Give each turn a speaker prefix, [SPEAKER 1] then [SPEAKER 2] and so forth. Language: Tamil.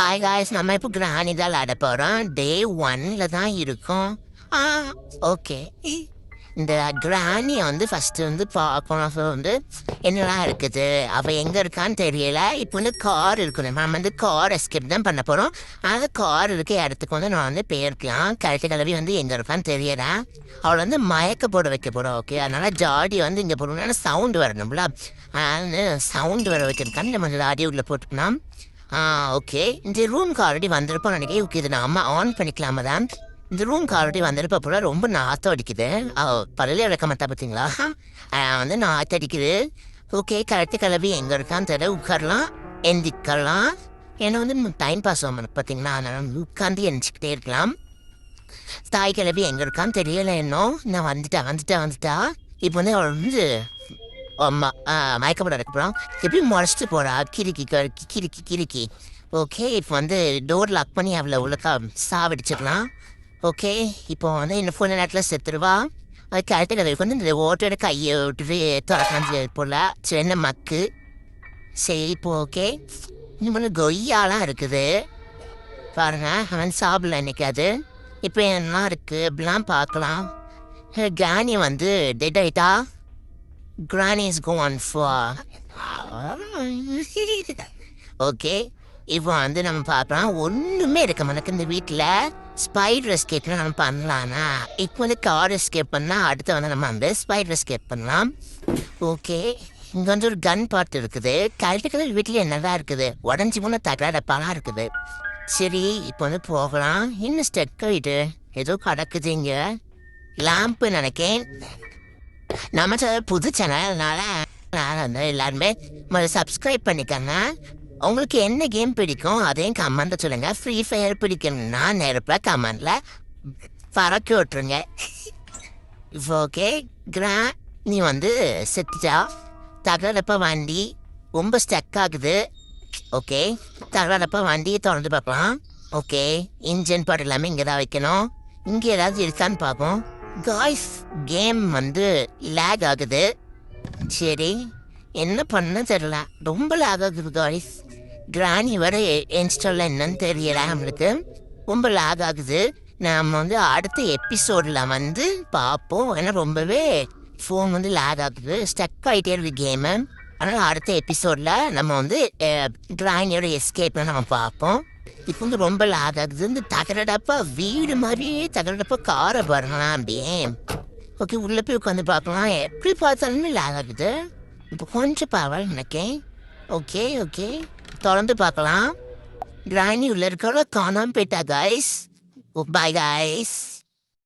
[SPEAKER 1] ஹாய் காய்ஸ், நம்ம இப்போ கிராணி தான் விளாட போகிறோம். டே 1ல் தான் இருக்கோம். ஓகே. இந்த கிராணியை வந்து ஃபஸ்ட்டு வந்து பார்க்கணும். வந்து என்னெல்லாம் இருக்குது, அவள் எங்கே இருக்கான்னு தெரியல. இப்போ வந்து கார் இருக்கணும். நம்ம வந்து கார் எஸ்கேப் தான் பண்ண போகிறோம். அந்த கார் இருக்க இடத்துக்கு வந்து நான் வந்து போயிருக்கலாம். கிளவி வந்து எங்கே இருக்கான்னு தெரியல. அவளை வந்து மயக்க போட வைக்க போகிறோம். ஓகே, அதனால் ஜாடி வந்து இங்கே போடணும்னா சவுண்டு வரணும்ல. அதனால் சவுண்டு வர வைக்கிறதுக்கான நம்ம ஜாடி உள்ளே போட்டுக்கலாம். ஓகே. இந்த ரூம்க்கு ஆல்ரெடி வந்திருப்போம் நினைக்கிறேன். ஓகே, இதை நம்ம ஆன் பண்ணிக்கலாமா தான். இந்த ரூம்க்கு ஆல்ரெடி வந்திருப்ப போல ரொம்ப நாற்றம் அடிக்குது. பழைய விளக்க மாட்டா பார்த்தீங்களா? வந்து நாற்றம் அடிக்குது. ஓகே, கிளவி எங்கே இருக்கான்னு தெரியல. உட்காரலாம், எந்திக்கலாம். ஏன்னா வந்து டைம் பாஸ் ஆகும் பார்த்தீங்களா? அதனால் உட்காந்து எந்திரிச்சிக்கிட்டே இருக்கலாம். தாய் கிளவி எங்கே இருக்கான்னு தெரியல இன்னும். நான் வந்துட்டா. இப்போ வந்து அவள் வந்து மயக்கப்பட இருக்கப்புறம் எப்படியும் முறைச்சிட்டு போகிறா. கிறுக்கி. ஓகே, இப்போ வந்து டோர் லாக் பண்ணி அவளை உள்ள சாவடிச்சிடலாம். ஓகே, இப்போ வந்து இந்த ஃபோன் நேரத்தில் செத்துருவா. அதுக்கு அடுத்த கதைக்கு வந்து இந்த ஓட்டோட கையை விட்டுட்டு திறக்காந்து போல சின்ன மக்கு. சரி, இப்போ ஓகே. இன்னும் வந்து கொய்யாலாம் இருக்குது பாருங்க. அவன் சாப்பிடல என்னைக்காது. இப்போ என்னலாம் இருக்குது அப்படிலாம் பார்க்கலாம். கிராணி வந்து டெட் ஆயிட்டா. Granny is going for okay. இப்போ வந்து நம்ம பார்க்கலாம். ஒன்றுமே இருக்க మనக்கு இந்த வீட்டில். ஸ்பைடர் எஸ்கேப்லாம் நம்ம பண்ணலாம்னா இப்போ வந்து கார் எஸ்கேப் பண்ணால் அடுத்து வந்து நம்ம வந்து ஸ்பைடர் எஸ்கேப் பண்ணலாம். ஓகே, இங்கே வந்து ஒரு கன் பார்ட் இருக்குது. கலர் வீட்டில் என்னதான் இருக்குது, உடஞ்சி மூணு தகராடப்பாலாம் இருக்குது. சரி, இப்போ வந்து போகலாம். இன்னும் ஸ்டெக் ஆகிட்டு ஏதோ கிடக்குது இங்கே. லேம்ப்பு நினைக்கேன். நம்ம புது சேனல்னால வந்து எல்லாருமே சப்ஸ்கிரைப் பண்ணிக்கோங்க. உங்களுக்கு என்ன கேம் பிடிக்கும் அதையும் கமெண்ட்டை சொல்லுங்கள். ஃப்ரீ ஃபயர் பிடிக்கணும்னா நெருப்ப கமெண்டில் பறக்க விட்ருங்க. இப்போ ஓகே, நீ வந்து செத்துட்டா. தகரப்ப வண்டி ரொம்ப ஸ்டக் ஆகுது. ஓகே, தகரப்ப வண்டியை திறந்து பார்க்கலாம். ஓகே, இன்ஜின் பாட்டு எல்லாமே இங்கே தான் வைக்கணும். இங்கே ஏதாவது இருக்கான்னு பார்ப்போம். காய்ஸ், கேம் வந்து லேக் ஆகுது. சரி, என்ன பண்ண தெரியல, ரொம்ப லேக் ஆகுது காய்ஸ். கிராணி வர இன்ஸ்டாலில் என்னன்னு தெரியல நம்மளுக்கு. ரொம்ப லேக் ஆகுது. நம்ம வந்து அடுத்த எபிசோடில் வந்து பார்ப்போம். ஏன்னா ரொம்பவே ஃபோன் வந்து லேக் ஆகுது, ஸ்டக் ஆகிட்டே இருக்குது கேமு. அதனால் அடுத்த எபிசோடில் நம்ம வந்து கிராணியோட எஸ்கேப்ல நம்ம பார்ப்போம். இப்போ வந்து ரொம்ப லேக் ஆகுது. இந்த தகரடப்பா வீடு மாதிரியே தகரடப்பா காரை பாருங்களேன் அப்படியே. ஓகே, உள்ளே போய் உட்காந்து பார்க்கலாம். எப்படி பார்த்தாலுமே லேக் ஆகுது. இப்போ கொஞ்சம் பரவாயில்ல நினைக்கேன். ஓகே, தொடர்ந்து பார்க்கலாம். கிராணி உள்ள இருக்கிற காணாமல் போயிட்டா காய்ஸ். Bye guys.